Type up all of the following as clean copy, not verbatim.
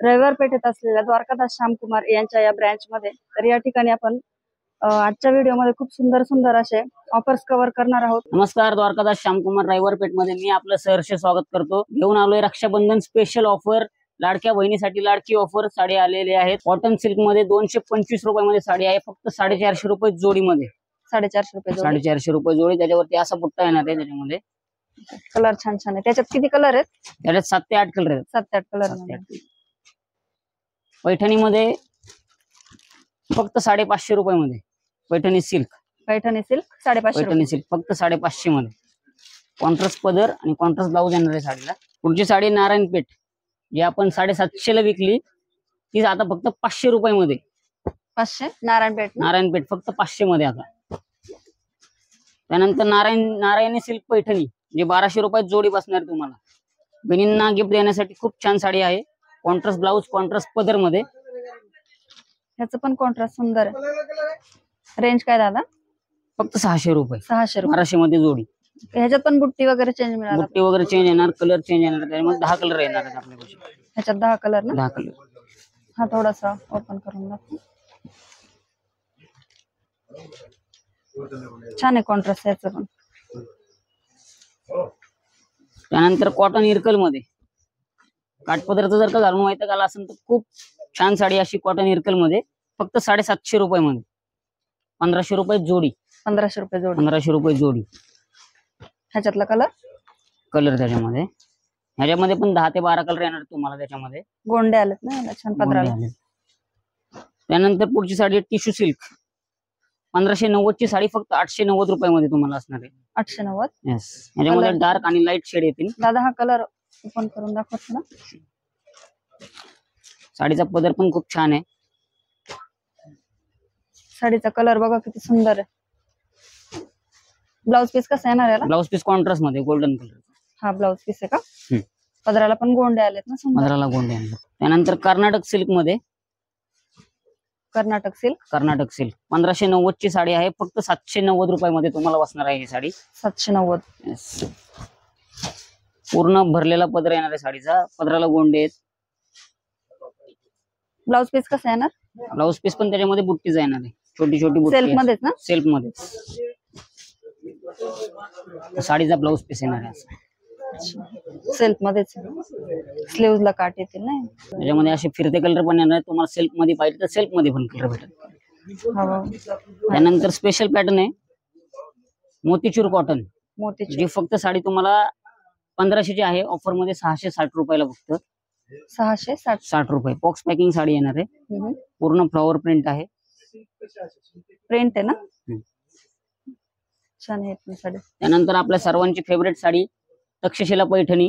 रविवार पेठेत असलेल्या द्वारकादास श्यामकुमार यांच्या या ब्रँच मध्ये तर या ठिकाणी आपण आजच्या व्हिडिओमध्ये खूप सुंदर सुंदर असे ऑफर्स कव्हर करणार आहोत। नमस्कार, द्वारकादास श्यामकुमार रविवार पेठ मध्ये मी आपलं सहर्ष स्वागत करतो। घेऊन आलोय रक्षाबंधन स्पेशल ऑफर। लाडक्या बहिणीसाठी लाडकी ऑफर साडी आलेली आहेत। कॉटन सिल्क मध्ये 225 रुपयामध्ये साडी आहे, फक्त 450 रुपये जोडीमध्ये। 450 रुपये जोडी। 450 रुपये जोडी। त्याच्यावरती असा बुट्टा येणार आहे। त्याच्यामध्ये कलर छान छान आहे। त्याच्यात किती कलर आहेत? त्याच्यात 7 ते 8 कलर आहेत। 7 ते 8 कलर। पैठणी मध्ये फक्त 550 रुपयामध्ये Paithani silk. Paithani silk 550 Paithani silk फक्त 550 मध्ये। कॉन्ट्रास्ट पदर आणि कॉन्ट्रास्ट ब्लाउज येणार आहे साडीला। पुढची साडी नारायणपेठ, जी आपण 750 ला विकली, ती आता फक्त 500 रुपयामध्ये। 500 नारायणपेठ फक्त 500 मध्ये आता। त्यानंतर नारायणी सिल्क पैठणी, जी 1200 रुपयात जोडी बसणार तुम्हाला। बहिणींना गिफ्ट देण्यासाठी खूप छान साडी आहे। कॉन्ट्रास्ट ब्लाउज, कॉन्ट्रास्ट पदर मध्ये। ह्याचं पण कॉन्ट्रास्ट सुंदर आहे। रेंज काय दादा? फक्त 600 रुपये। 600 रुपये 1200 मध्ये जोडी। ह्याच्यात पण बुट्टी वगैरे चेंज मिळाला? बुट्टी वगैरे चेंज येणार, कलर चेंज येणार। त्यामध्ये 10 कलर येणार आहेत आपल्याकडे। ह्याच्यात 10 कलर ना? 10 कलर। हा थोडासा ओपन करून दाखव। छान आहे कॉन्ट्रास्ट याचं पण। त्यानंतर कॉटन इरकल मध्ये काठपदराचं जर का घालून माहिती आला असेल तर खूप छान साडी अशी कॉटन इरकल मध्ये, फक्त 750 रुपयामध्ये। 1500 रुपये जोडी। 1500 रुपये जोडी। 1500 रुपये जोडी। ह्याच्यातला कलर ह्याच्यामध्ये पण 10 ते 12 कलर येणार तुम्हाला। त्याच्यामध्ये गोंडे आलेत ना याला छान पदराला। त्यानंतर पुढची साडी टिश्यू सिल्क, 1590 ची साडी फक्त 890 रुपयामध्ये तुम्हाला असणार आहे। 890। येस। ह्याच्यामध्ये डार्क आणि लाईट शेड येतील। दादा हा कलर ओपन करून दाखवतो ना। साडीचा पदर पण खूप छान आहे। साडीचा कलर बघा किती सुंदर आहे। ब्लाउज पीस कसा येणार याला? ब्लाउज पीस कॉन्ट्रास्ट मध्ये गोल्डन कलर। हा ब्लाउज पीस आहे का? पदराला पण गोंडे आलेत ना सुंदर। पदराला गोंडे आले। त्यानंतर कर्नाटक सिल्क मध्ये, कर्नाटक सिल्क 1590 ची साडी आहे, फक्त 790 रुपयामध्ये तुम्हाला बसणार आहे ही साडी। 790। पूर्ण भरलेला पदर येणार आहे साडीचा। पदराला गोंडे आहेत। ब्लाउज पीस कसा येणार? ब्लाउज पीस पण त्याच्यामध्ये बुट्टीच येणार आहे, छोटी छोटी बुट्टी। सेल्फ मध्येच ना? सेल्फ मध्ये। साडीचा ब्लाउज पीस येणार आहे सेल्फ मध्येच। स्लीव्हज ला काट येतील ना। त्याच्यामध्ये असे फिरते कलर पण येणार आहे तुम्हाला। सेल्फ मध्ये पाहिजे तर सेल्फ मध्ये पण कलर भेटेल। त्यानंतर स्पेशल पॅटर्न आहे मोतीचूर कॉटन, जी फक्त साडी तुम्हाला 1500 ची आहे, ऑफर मध्ये 660 रुपयाला फक्त। 660 रुपये। बॉक्स पॅकिंग साडी येणार आहे। पूर्ण फ्लॉवर प्रिंट आहे। प्रिंट आहे ना, छान आहे साडी। त्यानंतर आपल्या सर्वांची फेवरेट साडी तक्षशिला पैठणी,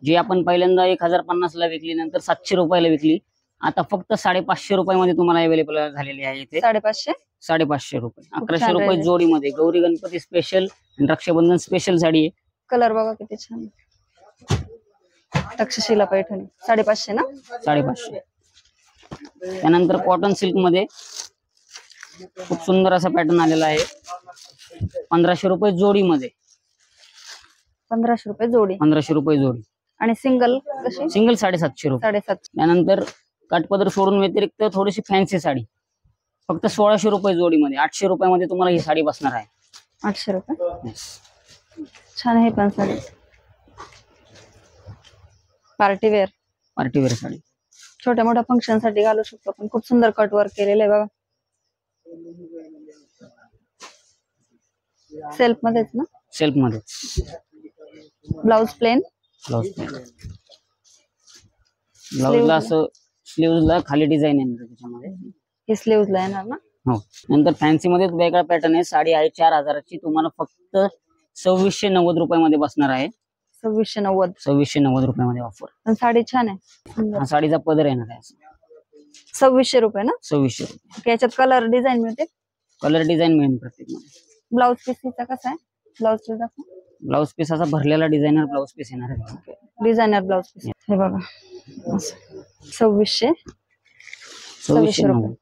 जी आपण पहिल्यांदा 1050 ला विकली, नंतर 700 रुपयाला विकली, आता फक्त 550 रुपयामध्ये तुम्हाला अवेलेबल झालेली आहे इथे। 550 रुपये। 1100 रुपये जोडीमध्ये। गौरी गणपती स्पेशल आणि रक्षाबंधन स्पेशल साडी आहे। कलर बघा किती छान। तक्षशिला पैठणी 550 ना? 550। त्यानंतर कॉटन सिल्क मध्ये खूप सुंदर असा पॅटर्न आलेला आहे, 1500 रुपये जोडीमध्ये। 1500 रुपये जोडी। 1500 रुपये जोडी। आणि सिंगल कशी? सिंगल 750 रुपये। 750। त्यानंतर काठपदर सोडून व्यतिरिक्त थोडीशी फॅन्सी साडी फक्त 1600 रुपये जोडीमध्ये। 800 रुपयामध्ये तुम्हाला ही साडी बसणार आहे। 800 रुपये। छान आहे पण साडी। पार्टीवेअर साडी छोट्या मोठ्या फंक्शन साठी घालू शकतो पण खूप सुंदर कट वर्क केलेलं आहे बघा। सेल्फ मध्येच ना? सेल्फ मध्ये। Blouse plain. ब्लाउजला असं स्लीव्हजला खाली डिझाईन येणार त्याच्यामध्ये। हे स्लीव्हजला येणार ना? हो। नंतर फॅन्सी मध्ये वेगळा पॅटर्न आहे। साडी आहे 4000 ची, तुम्हाला फक्त 2690 रुपयामध्ये बसणार आहे। 2690 रुपयामध्ये ऑफर। पण साडी छान आहे। हा साडीचा पदर येणार आहे 2600 रुपये ना? 2600 रुपये। याच्यात कलर डिझाईन मिळते? कलर डिझाईन मिळेल प्रत्येक मध्ये। ब्लाउज पीसचा कसा आहे? ब्लाउज पीस दाखव। ब्लाउज पीस असा भरलेला डिझायनर ब्लाउज पीस येणार आहे। डिझायनर ब्लाउज पीस हे बघा 2600 रुपये।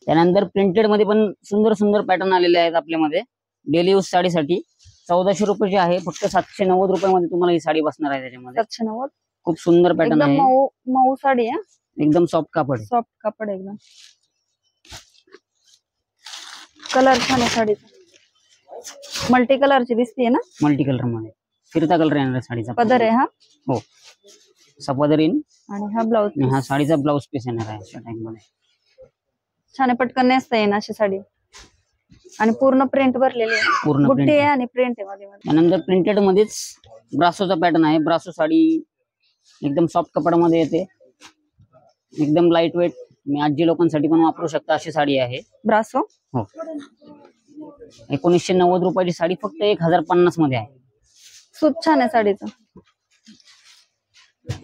त्यानंतर प्रिंटेड मध्ये पण सुंदर सुंदर पॅटर्न आलेले आहेत आपल्यामध्ये। डेली यूज साडीसाठी 1400 रुपयाची आहे, फक्त 790 रुपयामध्ये तुम्हाला ही साडी बसणार आहे। त्याच्यामध्ये 790 खूप सुंदर पॅटर्न आहे। मऊ साडी आहे। एकदम सॉफ्ट कापड आहे. सॉफ्ट कापड एकदम. कलर छान आहे साडीचा. मल्टी कलरची दिसतीये ना. मल्टी कलर मध्ये फिरता कलर येणार आहे साडीचा. पदर आहे हा. हो सपदर येईल. आणि हा ब्लाउज. हा साडीचा ब्लाउज पीस येणार आहे अशा टाइप मध्ये. छान आहे. पटकन नेसता येईल अशी साडी. आणि पूर्ण प्रिंट भरलेली आहे. पूर्ण बुट्टी प्रिंट आहे आणि प्रिंट आहे मध्ये मध्ये. त्यानंतर प्रिंटेड मध्येच ब्रासोचा पॅटर्न आहे. ब्रासो साडी एकदम सॉफ्ट कपड्यामध्ये येते. एकदम लाईट वेट. मी आजी लोकांसाठी पण वापरू शकता अशी साडी आहे. ब्रासो. हो 1990 रुपयाची साडी फक्त 1050 मध्ये आहे. सूत छान आहे साडीचं.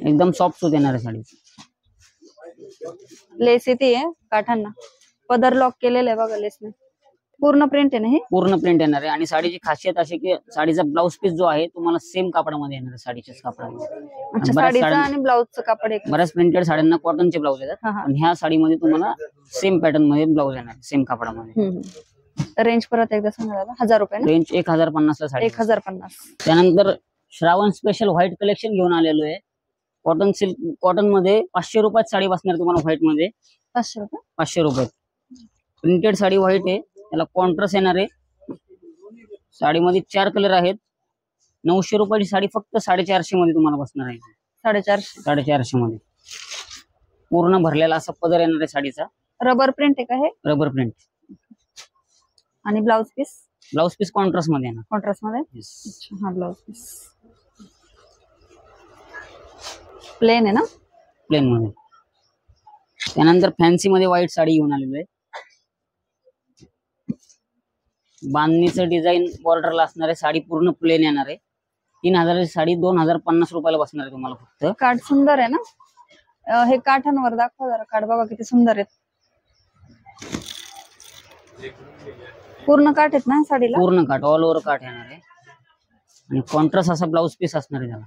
एकदम सॉफ्ट सूत येणार आहे साडीचं. लेस येते काठांना. पदर लॉक केलेला आहे बघा लेसने. पूर्ण प्रिंट आहे ना हे. पूर्ण प्रिंट येणार आहे. आणि साडीची खासियत अशी की साडीचा ब्लाउज पीस जो आहे तुम्हाला सेम कापडामध्ये येणार आहे. साडीच्याच कापडामध्ये. अच्छा साडीचं आणि ब्लाउजचं कापड एक. बऱ्याच प्रिंटेड साड्यांना कॉटनचे ब्लाउज येतात. पण ह्या साडीमध्ये तुम्हाला सेम पॅटर्न मध्ये ब्लाउज येणार आहे. सेम कापडामध्ये. रेंज परत एकदा सांगा दादा. 1000 रुपये ना. रेंज 1050 ला साडी. 1050. त्यानंतर श्रावण स्पेशल व्हाईट कलेक्शन घेऊन आलेलो आहे. कॉटन सिल्क कॉटन मध्ये 500 रुपयात साडी बसणार तुम्हाला व्हाईट मध्ये. 500 रुपये. 500 रुपयात प्रिंटेड साडी व्हाईट आहे. त्याला कॉन्ट्रास्ट येणार आहे. साडीमध्ये 4 कलर आहेत. 900 रुपयाची साडी फक्त 450 मध्ये तुम्हाला बसणार आहे. 450. 450 मध्ये पूर्ण भरलेला असा पदर येणार आहे साडीचा. रबर प्रिंट आहे का हे. Rubber print. आणि blouse piece. Blouse piece contrast मध्ये येणार. कॉन्ट्रास्ट मध्ये. Yes. हा ब्लाउज पीस प्लेन आहे ना. प्लेन मध्ये. त्यानंतर फॅन्सी मध्ये व्हाईट साडी घेऊन आलेलो आहे. बांधणीचं डिझाईन बॉर्डरला असणार आहे. साडी पूर्ण प्लेन येणार आहे. 3000 ची साडी 2050 रुपयाला बसणार आहे तुम्हाला फक्त. काठ सुंदर आहे ना. हे काठांवर दाखवा जरा. काठ बघा किती सुंदर आहेत. पूर्ण काठ आहेत ना साडीला. पूर्ण काठ ऑल ओव्हर काठ येणार आहे. आणि कॉन्ट्रास्ट असा ब्लाउज पीस असणार आहे त्याला.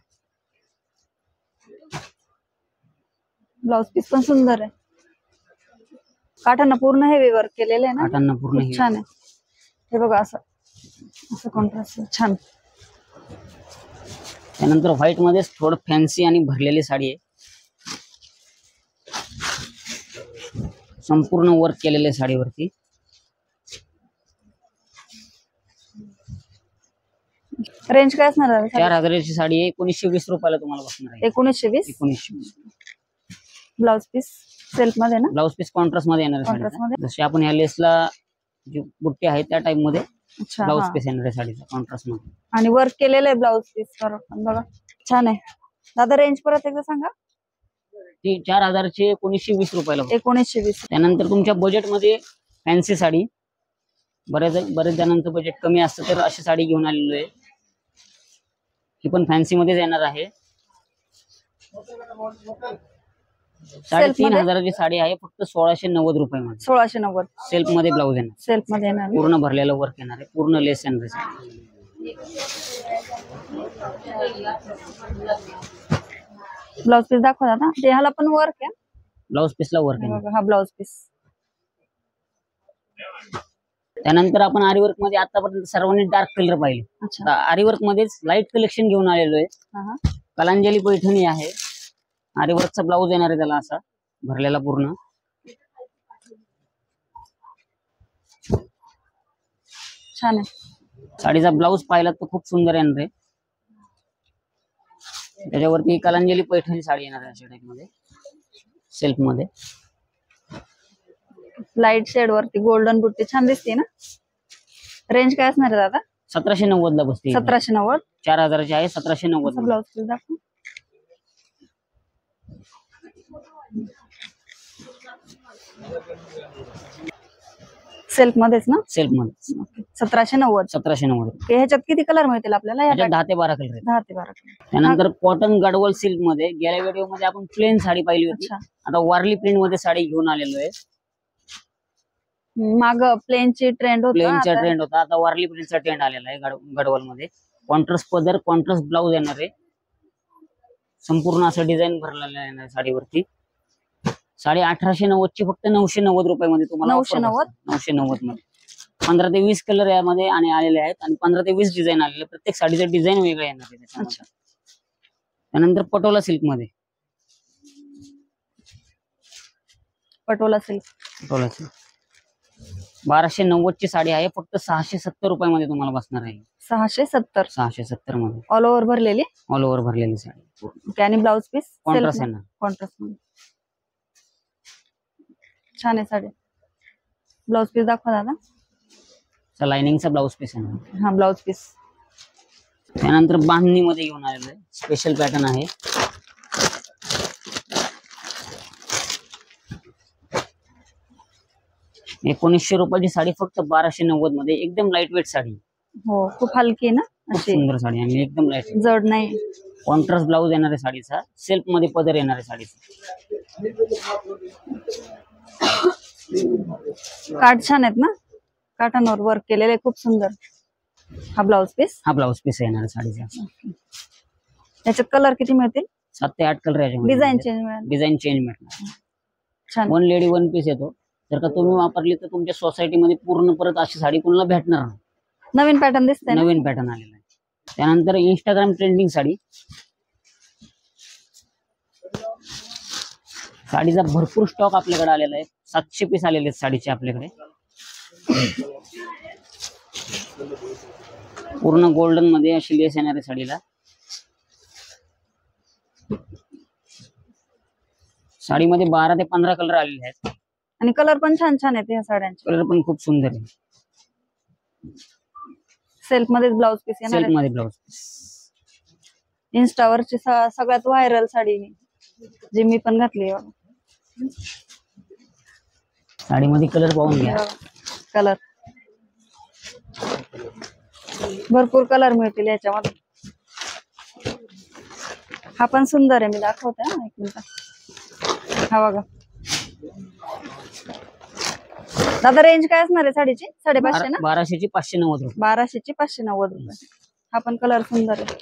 ब्लाउज पीस पण सुंदर आहे. काठांना पूर्ण हेवी वर्क केलेलं आहे ना. काठांना पूर्ण खूप छान आहे. हे बघा असं असं कॉन्ट्रास्ट छान. त्यानंतर व्हाईट मध्येच थोडं फॅन्सी आणि भरलेली साडी आहे. संपूर्ण वर्क केलेले साडीवरती. रेंज काय असणार आहे. 4000 ची साडी आहे. 1920 रुपयाला तुम्हाला बसणार आहे. 1920. 1920. ब्लाउज पीस सेल्फ मध्ये ना. ब्लाउज पीस कॉन्ट्रास्ट मध्ये येणार आहे. कॉन्ट्रास्ट मध्ये. जशी आपण ह्या लेसला जी बुट्टी आहे त्या टाइप मध्ये अच्छा. ब्लाउज पीस येणार आहे साडीचा कॉन्ट्रास्ट मध्ये. आणि वर्क केलेलं आहे ब्लाउज पीस वर बघा. छान आहे. दादा रेंज परत एकदा सांगा. ती 4000 ची 1920 रुपयाला. 1920. त्यानंतर तुमच्या बजेट मध्ये फॅन्सी साडी. बरेच जणांचं बजेट कमी असतं तर अशी साडी घेऊन आलेलो आहे. ही पण फॅन्सी मध्येच येणार आहे. 3500 ची साडी आहे फक्त 1690 रुपये मध्ये. 1690. सेल्फ मध्ये ब्लाउज येणार. सेल्फ मध्ये येणार. पूर्ण भरलेलं वर्क येणार आहे. पूर्ण लेस येणार आहे. ब्लाउज पीस दाखवा दादा. ते ह्याला पण वर्क आहे. ब्लाउज पीसला वर्क येणार. हा ब्लाउज पीस. त्यानंतर आपण आरीवर्क मध्ये आतापर्यंत सर्वांनी डार्क कलर पाहिले. अच्छा. आरीवर्क मध्येच लाईट कलेक्शन घेऊन आलेलो आहे. कलांजली पैठणी आहे. आरीवर्कचा ब्लाउज येणार आहे त्याला असा भरलेला पूर्ण. छान आहे. साडीचा ब्लाउज पाहिला तर खूप सुंदर येणार आहे. त्याच्यावरती कलांजली पैठणी साडी येणार आहे अशा टाइप मध्ये सेल्फ मध्ये. लाईट शेड वरती गोल्डन बुट्टी छान दिसते ना. रेंज काय असणार आहे दादा. 1790 ला बसते. 1790. 4000 ची आहे. 1790. ब्लाउज पीस दाखवा. सेल्फ मध्येच ना. सेल्फ मध्ये 1790. 1790. ह्याच्यात किती कलर मिळतील आपल्याला. 10 ते 12 कलर आहेत. 10 ते 12 कलर. त्यानंतर कॉटन गडवल सिल्क मध्ये गेल्या व्हिडिओ मध्ये आपण प्लेन साडी पाहिली होती. आता वारली प्रिंट मध्ये साडी घेऊन आलेलो आहे. माग प्लेनची ट्रेंड होता. प्लेनचा ट्रेंड होता. आता वारली प्रिंटचा ट्रेंड आलेला आहे गडवल मध्ये. कॉन्ट्रास्ट पदर कॉन्ट्रास्ट ब्लाउज येणार आहे. संपूर्ण असं डिझाईन भरलेलं आहे साडीवरती. साडी 1890 ची फक्त 990 रुपयामध्ये तुम्हाला. 990 मध्ये 15 ते 20 कलर यामध्ये आणि आलेले आहेत. आणि 15 ते 20 डिझाईन आलेले. प्रत्येक साडीचं डिझाईन वेगळं येणार आहे त्याच्यामध्ये. त्यानंतर पटोला सिल्क मध्ये पटोला सिल्क. 1290 ची साडी आहे, फक्त 670 रुपयामध्ये तुम्हाला बसणार आहे. 670. 670 मध्ये ऑल ओव्हर भरलेली. ऑल ओव्हर भरलेली साडी. आणि ब्लाउज पीस कॉन्ट्रास्ट येणार. कॉन्ट्रास्ट मध्ये छान आहे साडी. ब्लाउज पीस दाखवा दादा. लाइनिंगचा ब्लाउज पीस आहे. हा ब्लाउज पीस. त्यानंतर बांधणी मध्ये घेऊन आलेलं आहे, स्पेशल पॅटर्न आहे. ₹1900 रुपयाची साडी, फक्त 1290 मध्ये. एकदम लाईट वेट साडी. हो खूप हलकी आहे ना, खूप अशी सुंदर साडी आणि एकदम लाईट, जड नाही. कॉन्ट्रास्ट ब्लाउज येणार आहे साडीचा, सेल्फ मध्ये पदर येणार आहे साडीचा. काठ छान आहेत ना, काठांवर वर्क केलेले, खूप सुंदर. हा ब्लाउज पीस. हा ब्लाउज पीस येणार आहे साडीचा. याच्यात कलर किती मिळतील? 7 ते 8 कलर याच्यामध्ये. डिझाईन चेंज मिळेल. डिझाईन चेंज मिळणार. छान. वन लेडी वन पीस येतो. जर का तुम्ही वापरली तर तुमच्या सोसायटी मध्ये पूर्ण परत अशी साडी कोणाला भेटणार नाही. नवीन पॅटर्न दिसतंय ना? नवीन पॅटर्न आलेला आहे. त्यानंतर इंस्टाग्राम ट्रेंडिंग साडी. साडीचा भरपूर स्टॉक आपल्याकडे आलेला आहे. 700 पीस आलेले आहेत साडीचे आपल्याकडे. पूर्ण गोल्डन मध्ये अशी लेस येणार आहे साडीला. साडीमध्ये 12 ते 15 कलर आलेले आहेत. आणि कलर पण छान छान आहेत या साड्यांचे. कलर पण खूप सुंदर आहे. सेल्फ मध्येच ब्लाउज पीस येणार सेल्फ आहे. मध्ये ब्लाउज पीस. इंस्टावरची सगळ्यात व्हायरल साडी जी मी पण घातली. साडीमध्ये कलर पाहून घ्या. कलर भरपूर कलर मिळतील याच्यामध्ये. हा पण सुंदर आहे, मी दाखवते एक मिनिट. हा बघा दादा, रेंज काय असणार आहे साडीची? 550 ना? 1200 ची 590 रुपये. 1200 ची 590 रुपये. हा पण कलर सुंदर आहे.